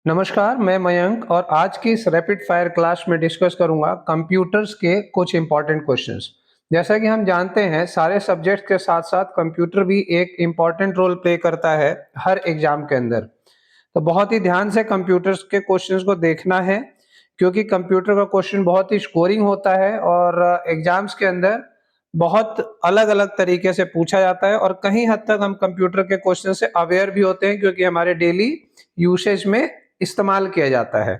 नमस्कार, मैं मयंक और आज की इस रैपिड फायर क्लास में डिस्कस करूंगा कंप्यूटर्स के कुछ इंपॉर्टेंट क्वेश्चंस। जैसा कि हम जानते हैं, सारे सब्जेक्ट्स के साथ साथ कंप्यूटर भी एक इम्पॉर्टेंट रोल प्ले करता है हर एग्जाम के अंदर। तो बहुत ही ध्यान से कंप्यूटर्स के क्वेश्चंस को देखना है, क्योंकि कंप्यूटर का क्वेश्चन बहुत ही स्कोरिंग होता है और एग्जाम्स के अंदर बहुत अलग-अलग तरीके से पूछा जाता है और कहीं हद तक हम कंप्यूटर के क्वेश्चन से अवेयर भी होते हैं, क्योंकि हमारे डेली यूसेज में इस्तेमाल किया जाता है।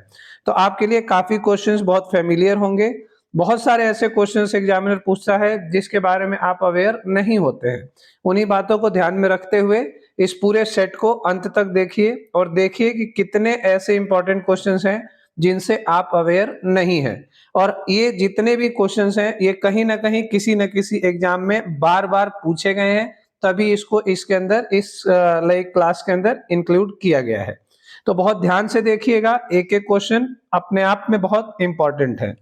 तो आपके लिए काफ़ी क्वेश्चंस बहुत फ़ैमिलियर होंगे। बहुत सारे ऐसे क्वेश्चंस एग्जामिनर पूछता है जिसके बारे में आप अवेयर नहीं होते हैं। उन्हीं बातों को ध्यान में रखते हुए इस पूरे सेट को अंत तक देखिए और देखिए कि कितने ऐसे इंपॉर्टेंट क्वेश्चंस हैं जिनसे आप अवेयर नहीं हैं। और ये जितने भी क्वेश्चंस हैं, ये कहीं न कहीं किसी न किसी एग्जाम में बार-बार पूछे गए हैं, तभी इसको इसके अंदर इस लाइक क्लास के अंदर इंक्लूड किया गया है। तो बहुत ध्यान से देखिएगा, एक-एक क्वेश्चन अपने आप में बहुत इंपॉर्टेंट है।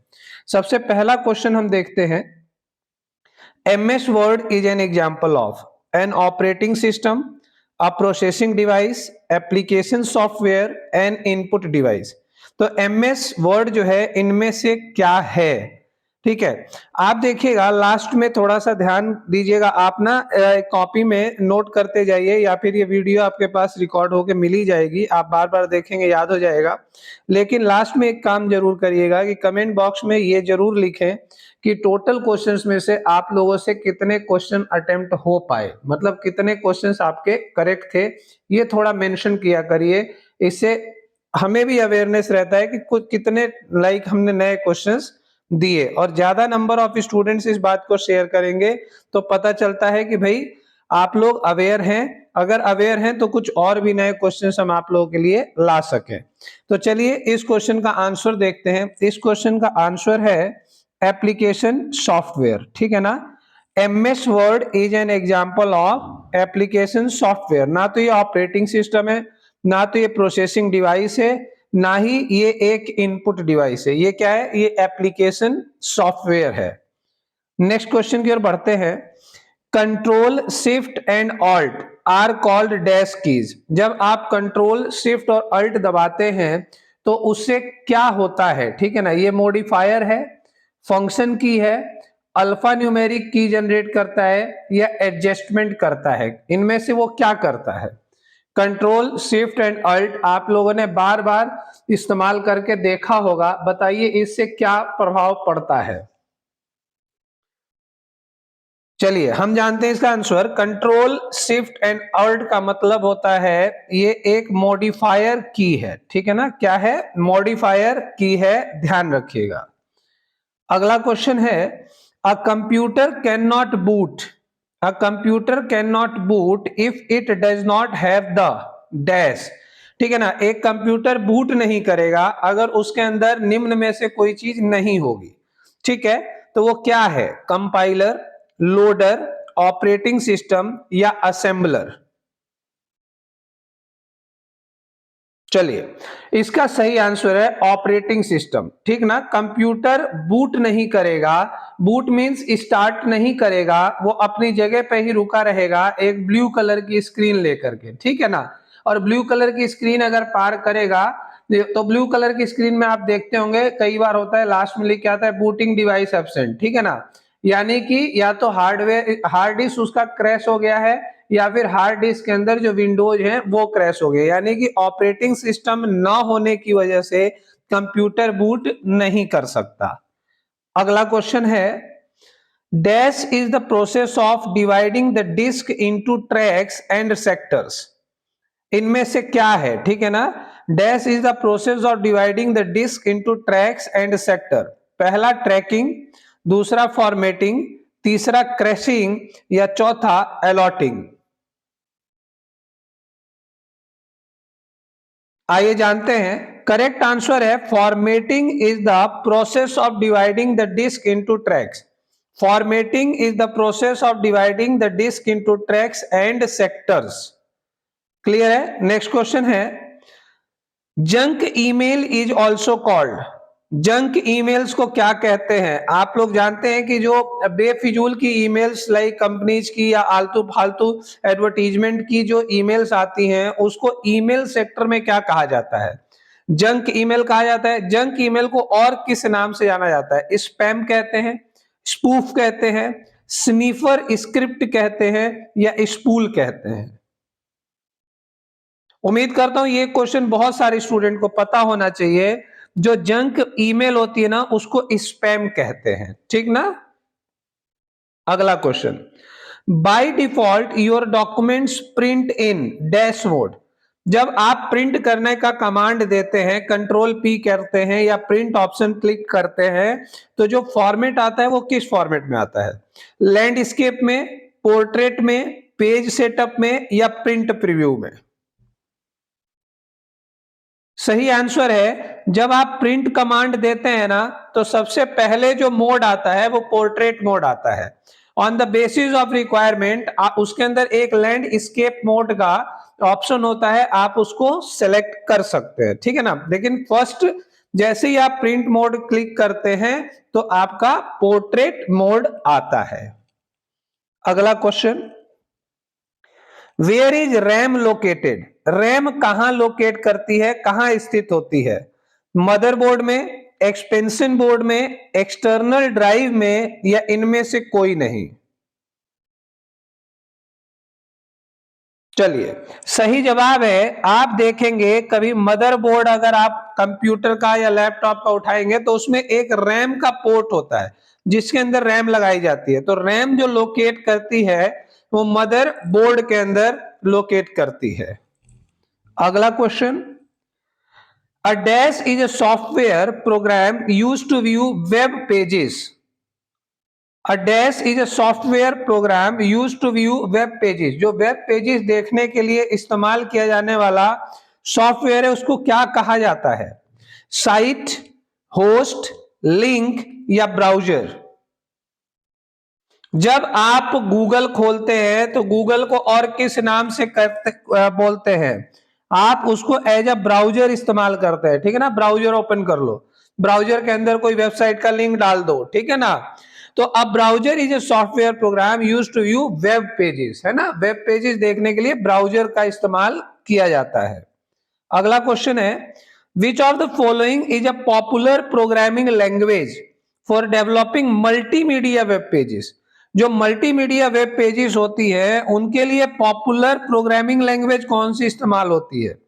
सबसे पहला क्वेश्चन हम देखते हैं। MS Word is an example of an operating system, a processing device, application software and input device। तो MS Word जो है इनमें से क्या है? ठीक है, आप देखिएगा लास्ट में थोड़ा सा ध्यान दीजिएगा। आप ना कॉपी में नोट करते जाइए या फिर ये वीडियो आपके पास रिकॉर्ड होके मिल ही जाएगी, आप बार बार देखेंगे याद हो जाएगा। लेकिन लास्ट में एक काम जरूर करिएगा कि कमेंट बॉक्स में ये जरूर लिखें कि टोटल क्वेश्चंस में से आप लोगों से कितने क्वेश्चन अटेम्प्ट हो पाए, मतलब कितने क्वेश्चंस आपके करेक्ट थे, ये थोड़ा मेंशन किया करिए। इससे हमें भी अवेयरनेस रहता है कि कुछ कितने हमने नए क्वेश्चंस दिए, और ज्यादा नंबर ऑफ स्टूडेंट्स इस बात को शेयर करेंगे तो पता चलता है कि भाई आप लोग अवेयर हैं। अगर अवेयर हैं तो कुछ और भी नए क्वेश्चंस हम आप लोगों के लिए ला सकें। तो चलिए इस क्वेश्चन का आंसर देखते हैं। इस क्वेश्चन का आंसर है एप्लीकेशन सॉफ्टवेयर। ठीक है ना, MS word is an example of application software. ना तो ये ऑपरेटिंग सिस्टम है, ना तो ये प्रोसेसिंग डिवाइस है, ना ही ये एक इनपुट डिवाइस है। ये क्या है? ये एप्लीकेशन सॉफ्टवेयर है। नेक्स्ट क्वेश्चन की ओर बढ़ते हैं। Control shift and alt are called dash keys. जब आप कंट्रोल शिफ्ट और अल्ट दबाते हैं तो उससे क्या होता है? ठीक है ना, ये मॉडिफायर है, फंक्शन की है, अल्फा न्यूमेरिक की जनरेट करता है या एडजस्टमेंट करता है। इनमें से वो क्या करता है? कंट्रोल शिफ्ट एंड अल्ट आप लोगों ने बार बार इस्तेमाल करके देखा होगा। बताइए इससे क्या प्रभाव पड़ता है? चलिए हम जानते हैं इसका answer. Control shift and alt का मतलब होता है ये एक मॉडिफायर की है। ठीक है ना, क्या है? मॉडिफायर की है, ध्यान रखिएगा। अगला क्वेश्चन है, a computer can not boot, a computer can not boot if it does not have the dash. ठीक है ना, एक कंप्यूटर बूट नहीं करेगा अगर उसके अंदर निम्न में से कोई चीज नहीं होगी। ठीक है, तो वो क्या है? कंपाइलर, लोडर, ऑपरेटिंग सिस्टम या असेंबलर? चलिए इसका सही आंसर है ऑपरेटिंग सिस्टम। ठीक ना, कंप्यूटर बूट नहीं करेगा, बूट मींस स्टार्ट नहीं करेगा, वो अपनी जगह पे ही रुका रहेगा एक ब्लू कलर की स्क्रीन लेकर के। ठीक है ना, और ब्लू कलर की स्क्रीन अगर पार करेगा तो ब्लू कलर की स्क्रीन में आप देखते होंगे कई बार होता है लास्ट में लिख के आता है बूटिंग डिवाइस एब्सेंट। ठीक है ना, यानी कि या तो हार्डवेयर हार्ड डिस्क उसका क्रैश हो गया है या फिर हार्ड डिस्क के अंदर जो विंडोज हैं वो क्रैश हो गए, यानी कि ऑपरेटिंग सिस्टम ना होने की वजह से कंप्यूटर बूट नहीं कर सकता। अगला क्वेश्चन है, dash is the process of dividing the disk into tracks and sectors. इनमें से क्या है? ठीक है ना, dash is the process of dividing the disk into tracks and sector. पहला ट्रैकिंग, दूसरा फॉर्मेटिंग, तीसरा क्रैशिंग या चौथा अलॉटिंग? आइए जानते हैं। करेक्ट आंसर है formatting is the process of dividing the disk into tracks. Formatting is the process of dividing the disk into tracks and sectors. Clear है? नेक्स्ट क्वेश्चन है, junk email is also called. Junk emails को क्या कहते हैं? आप लोग जानते हैं कि जो बेफिजूल की ईमेल्स लाइक कंपनीज की या आलतू फालतू एडवर्टीजमेंट की जो ईमेल्स आती हैं उसको ईमेल सेक्टर में क्या कहा जाता है? जंक ईमेल कहा जाता है। जंक ईमेल को और किस नाम से जाना जाता है? स्पैम कहते हैं, स्पूफ कहते हैं, स्नीफर स्क्रिप्ट कहते हैं, या स्पूल कहते हैं। उम्मीद करता हूं ये क्वेश्चन बहुत सारे स्टूडेंट को पता होना चाहिए। जो जंक ईमेल होती है ना, उसको स्पैम कहते हैं, ठीक ना। अगला question, by default your documents print in dash mode. जब आप प्रिंट करने का कमांड देते हैं, कंट्रोल पी करते हैं या प्रिंट ऑप्शन क्लिक करते हैं, तो जो फॉर्मेट आता है वो किस फॉर्मेट में आता है? लैंडस्केप में, पोर्ट्रेट में, पेज सेटअप में, या प्रिंट प्रीव्यू में? सही आंसर है, जब आप प्रिंट कमांड देते हैं ना, तो सबसे पहले जो मोड आता है वो पोर्ट्रेट मोड आता है। On the basis of requirement उसके अंदर एक लैंडस्केप मोड का ऑप्शन होता है, आप उसको सेलेक्ट कर सकते हैं, ठीक है ना। लेकिन फर्स्ट जैसे ही आप प्रिंट मोड क्लिक करते हैं तो आपका पोर्ट्रेट मोड आता है। अगला question, where is RAM located? RAM कहां लोकेट करती है, कहां स्थित होती है? मदरबोर्ड में, एक्सपेंशन बोर्ड में, एक्सटर्नल ड्राइव में, या इनमें से कोई नहीं? चलिए, सही जवाब है, आप देखेंगे कभी मदरबोर्ड अगर आप कंप्यूटर का या लैपटॉप का उठाएंगे तो उसमें एक रैम का पोर्ट होता है जिसके अंदर रैम लगाई जाती है। तो रैम जो लोकेट करती है वो मदर बोर्ड के अंदर लोकेट करती है। अगला question, a dash is a software program used to view web pages. A dash is a software program used to view web pages। जो वेब पेजेस देखने के लिए इस्तेमाल किया जाने वाला सॉफ्टवेयर है उसको क्या कहा जाता है? साइट, होस्ट, लिंक, या ब्राउजर? जब आप गूगल खोलते हैं तो गूगल को और किस नाम से बोलते हैं? आप उसको एज अ ब्राउजर इस्तेमाल करते हैं, ठीक है ना। ब्राउजर ओपन कर लो, ब्राउजर के अंदर कोई वेबसाइट का लिंक डाल दो, ठीक है ना। तो अब browser is a software program used to view web pages, है ना। वेब पेजेस देखने के लिए ब्राउजर का इस्तेमाल किया जाता है। अगला क्वेश्चन है, which of the following is a popular programming language for developing multimedia web pages? जो मल्टीमीडिया वेब पेजेस होती है उनके लिए पॉपुलर प्रोग्रामिंग लैंग्वेज कौन सी इस्तेमाल होती है?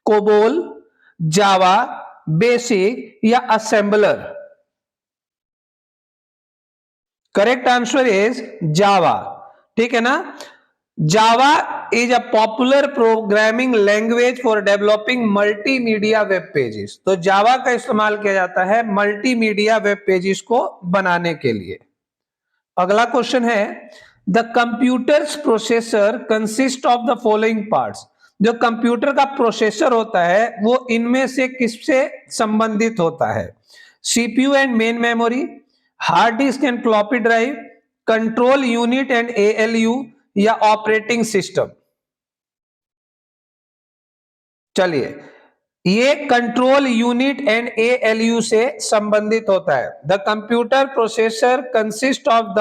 कोबोल, जावा, बेसिक, या assembler? Correct answer is Java, ठीक है ना। Java is a popular programming language for developing multimedia web pages. तो जावा का इस्तेमाल किया जाता है मल्टीमीडिया वेब पेजेस को बनाने के लिए। अगला क्वेश्चन है, the computers processor consist of the following parts. जो कंप्यूटर का प्रोसेसर होता है वो इनमें से किससे संबंधित होता है? CPU and main memory, hard disk and floppy drive, control unit and ALU, या ऑपरेटिंग सिस्टम? चलिए, ये कंट्रोल यूनिट एंड एएलयू से संबंधित होता है। The computer processor consist of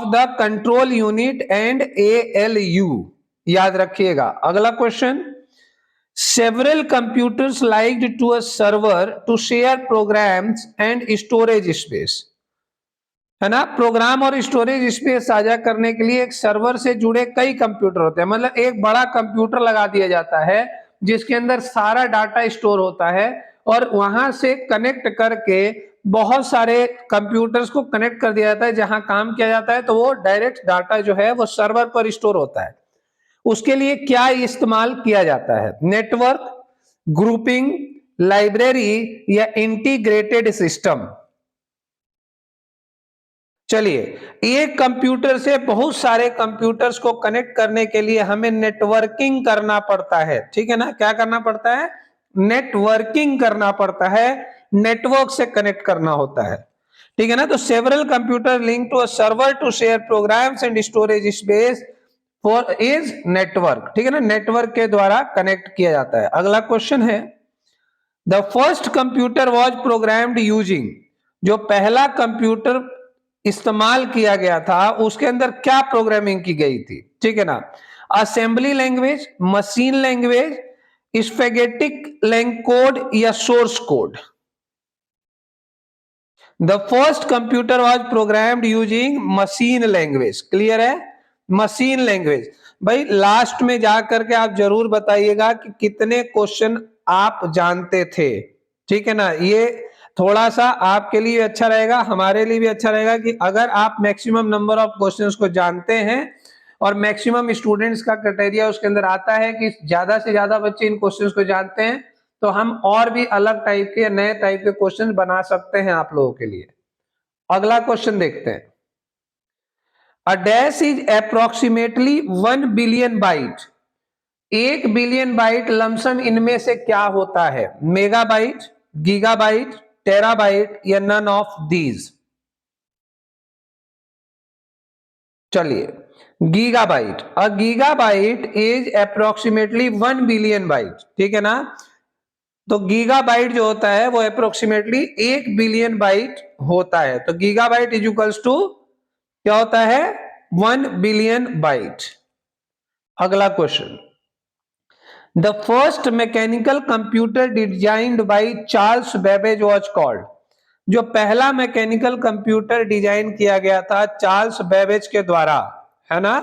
the control unit and ALU, याद रखिएगा। अगला question, several computers liked to a server to share programs and storage space, है ना। प्रोग्राम और स्टोरेज स्पेस साझा करने के लिए एक सर्वर से जुड़े कई कंप्यूटर होते हैं। मतलब एक बड़ा कंप्यूटर लगा दिया जाता है जिसके अंदर सारा डाटा स्टोर होता है और वहां से कनेक्ट करके बहुत सारे कंप्यूटर्स को कनेक्ट कर दिया जाता है जहां काम किया जाता है। तो वो डायरेक्ट डाटा जो है वो सर्वर पर स्टोर होता है। उसके लिए क्या इस्तेमाल किया जाता है? नेटवर्क, ग्रुपिंग, लाइब्रेरी, या इंटीग्रेटेड सिस्टम? चलिए, एक कंप्यूटर से बहुत सारे कंप्यूटर्स को कनेक्ट करने के लिए हमें नेटवर्किंग करना पड़ता है, ठीक है ना। क्या करना पड़ता है? नेटवर्किंग करना पड़ता है, नेटवर्क से कनेक्ट करना होता है, ठीक है ना। तो several computer link to a server to share programs and storage space for is network, ठीक है ना। नेटवर्क के द्वारा कनेक्ट किया जाता है। अगला क्वेश्चन है, the first computer was programmed using. जो पहला कंप्यूटर इस्तेमाल किया गया था उसके अंदर क्या प्रोग्रामिंग की गई थी, ठीक है ना। Assembly language, machine language, spaghetti लैंग कोड या source code? The first computer was programmed using machine language. Clear है? Machine language. भाई लास्ट में जाकर के आप जरूर बताइएगा कि कितने क्वेश्चन आप जानते थे। ठीक है ना? ये थोड़ा सा आपके लिए अच्छा रहेगा, हमारे लिए भी अच्छा रहेगा कि अगर आप मैक्सिमम नंबर ऑफ क्वेश्चंस को जानते हैं और मैक्सिमम स्टूडेंट्स का क्राइटेरिया उसके अंदर आता है कि ज्यादा से ज्यादा बच्चे इन क्वेश्चंस को जानते हैं, तो हम और भी अलग टाइप के नए टाइप के क्वेश्चन बना सकते हैं आप लोगों के लिए। अगला क्वेश्चन देखते हैं। A dash is approximately 1 billion byte. 1 billion byte lumpsum इनमें से क्या होता है? मेगाबाइट, गीगाबाइट, टेराबाइट या नन ऑफ दीज? चलिए, gigabyte. A gigabyte is approximately 1 billion byte. ठीक है ना? तो गीगाबाइट जो होता है वो अप्रोक्सीमेटली 1 बिलियन बाइट होता है। तो गीगाबाइट इज इक्वल्स टू क्या होता है? 1 बिलियन बाइट। अगला question. The first mechanical computer designed by Charles Babbage was called. जो पहला मैकेनिकल कंप्यूटर डिजाइन किया गया था चार्ल्स बेबेज के द्वारा, है ना,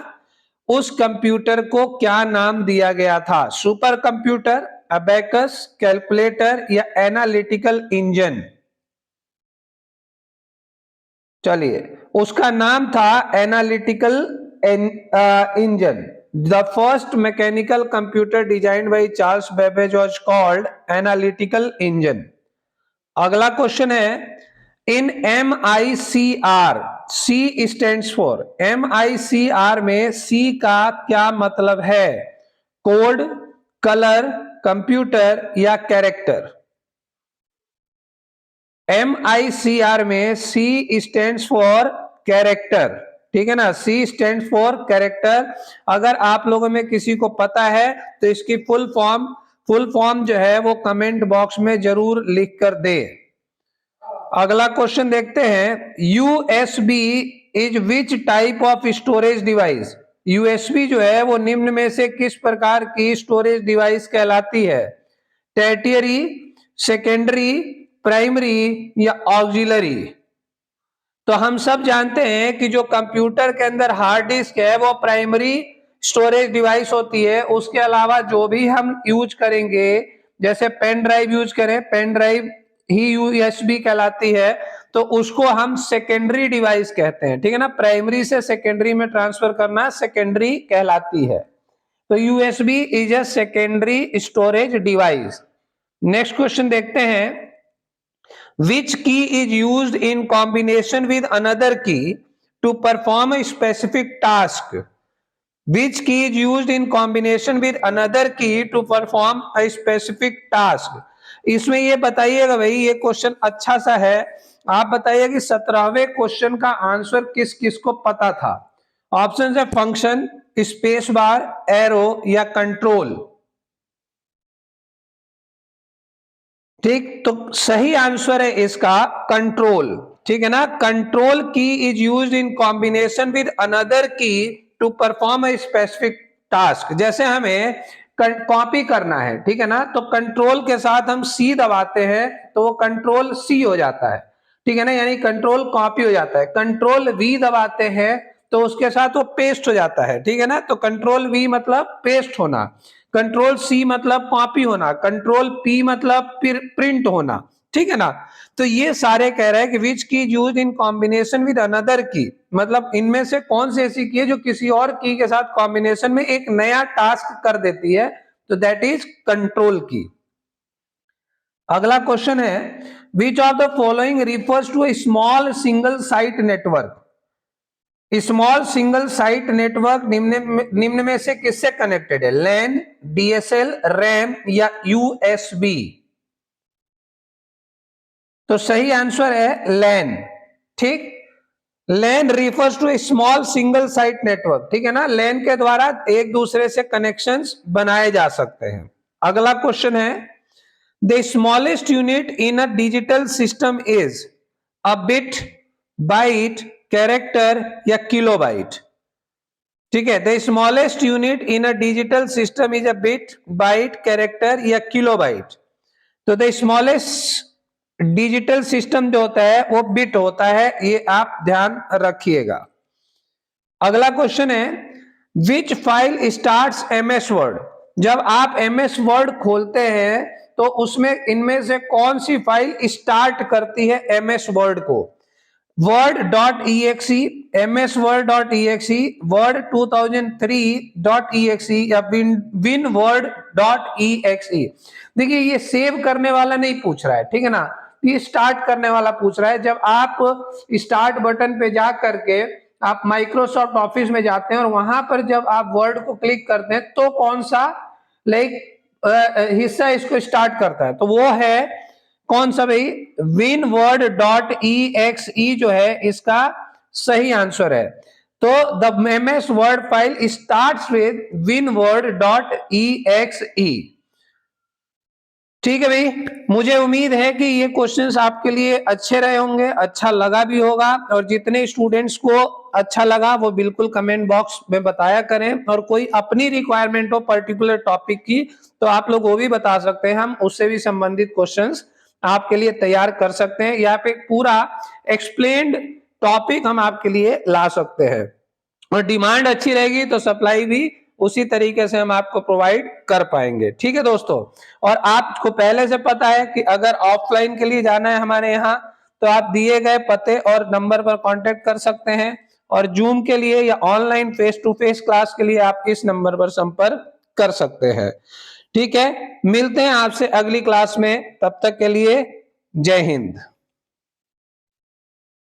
उस कंप्यूटर को क्या नाम दिया गया था? सुपर कंप्यूटर, अबेकस, कैलकुलेटर या एनालिटिकल इंजन? चलिए, उसका नाम था analytical engine. The first mechanical computer designed by Charles Babbage was called analytical engine. अगला क्वेश्चन है, in MICR, C stands for, MICR में सी का क्या मतलब है? कोड, कलर, कंप्यूटर या कैरेक्टर? MICR में सी स्टैंड्स फॉर कैरेक्टर। ठीक है ना? C stands for character. अगर आप लोगों में किसी को पता है तो इसकी फुल फॉर्म जो है वो कमेंट बॉक्स में जरूर लिख कर दे। अगला क्वेश्चन देखते हैं। USB is which type of storage device? USB जो है वो निम्न में से किस प्रकार की स्टोरेज डिवाइस कहलाती है? टर्टियरी, सेकेंडरी, प्राइमरी या ऑक्सिलरी? तो हम सब जानते हैं कि जो कंप्यूटर के अंदर हार्ड डिस्क है वो प्राइमरी स्टोरेज डिवाइस होती है। उसके अलावा जो भी हम यूज करेंगे, जैसे पेन ड्राइव यूज करें, पेन ड्राइव ही USB कहलाती है, तो उसको हम सेकेंडरी डिवाइस कहते हैं। ठीक है ना? प्राइमरी से सेकेंडरी में ट्रांसफर करना सेकेंडरी कहलाती है। तो USB is a secondary storage device. Next question देखते हैं। Which key is used in combination with another key to perform a specific task? Which key is used in combination with another key to perform a specific task? इसमें ये बताइएगा भाई, ये question अच्छा सा है। आप बताइए कि 17वें क्वेश्चन का आंसर किस किस को पता था? ऑप्शन है फंक्शन, स्पेस बार, एरो या कंट्रोल। ठीक, तो सही आंसर है इसका कंट्रोल। ठीक है ना? Control key is used in combination with another key to perform a specific task. जैसे हमें कॉपी करना है, ठीक है ना, तो कंट्रोल के साथ हम सी दबाते हैं तो वो कंट्रोल सी हो जाता है। ठीक है ना? यानी कंट्रोल कॉपी हो जाता है। कंट्रोल वी दबाते हैं तो उसके साथ वो पेस्ट हो जाता है। ठीक है ना? तो कंट्रोल वी मतलब पेस्ट होना, कंट्रोल सी मतलब कॉपी होना, कंट्रोल पी मतलब प्रिंट होना। ठीक है ना? तो ये सारे कह रहे हैं कि विच की use in combination with another की, मतलब इनमें से कौन सी ऐसी की है जो किसी और की के साथ कॉम्बिनेशन में एक नया टास्क कर देती है, तो दैट इज कंट्रोल की। अगला क्वेश्चन है, which of the following refers to a small single site network? Small single site network निम्न में से किससे कनेक्टेड है? लैन, DSL, रैम या USB? तो सही आंसर है लैन। ठीक, LAN refers to small single site network. ठीक है ना? लैन के द्वारा एक दूसरे से कनेक्शंस बनाए जा सकते हैं। अगला क्वेश्चन है, the smallest unit in a digital system is a bit, byte, character या किलोबाइट? ठीक है, the smallest unit in a digital system is a bit, byte, character या किलोबाइट। तो द स्मॉलेस्ट डिजिटल सिस्टम जो होता है वो बिट होता है, ये आप ध्यान रखिएगा। अगला क्वेश्चन है, विच फाइल स्टार्ट्स एमएस वर्ड। जब आप एमएस वर्ड खोलते हैं तो उसमें इनमें से कौन सी फाइल स्टार्ट करती है एमएस वर्ड को? word.exe, msword.exe, word 2003.exe या winword.exe। देखिए ये सेव करने वाला नहीं पूछ रहा है, ठीक है ना, ये स्टार्ट करने वाला पूछ रहा है। जब आप स्टार्ट बटन पे जा करके आप माइक्रोसॉफ्ट ऑफिस में जाते हैं और वहां पर जब आप वर्ड को क्लिक करते हैं तो कौन सा हिस्सा इसको स्टार्ट करता है, तो वो है कौन सा भाई? winword.exe जो है इसका सही आंसर है। तो the MS word file starts with winword.exe। ठीक है भाई, मुझे उम्मीद है कि ये क्वेश्चंस आपके लिए अच्छे रहे होंगे, अच्छा लगा भी होगा। और जितने स्टूडेंट्स को अच्छा लगा वो बिल्कुल कमेंट बॉक्स में बताया करें, और कोई अपनी रिक्वायरमेंट हो पर्टिकुलर टॉपिक की तो आप लोग वो भी बता सकते हैं, हम उससे भी संबंधित क्वेश्चंस आपके लिए तैयार कर सकते हैं। यहाँ पे पूरा एक्सप्लेन्ड टॉपिक हम आपके लिए ला सकते हैं, और डिमांड अच्छी रहेगी तो सप्लाई भी उसी तरीके से हम आपको प्रोवाइड कर पाएंगे। ठीक है दोस्तों, और आपको पहले से पता है कि अगर ऑफलाइन के लिए जाना है हमारे यहाँ तो आप दिए गए पते और नंबर पर कांटेक्ट कर सकते हैं, और जूम के लिए या online face to face class के लिए आप इस नंबर पर संपर्क कर सकते हैं। ठीक है, मिलते हैं आपसे अगली क्लास में, तब तक के लिए जय हिंद।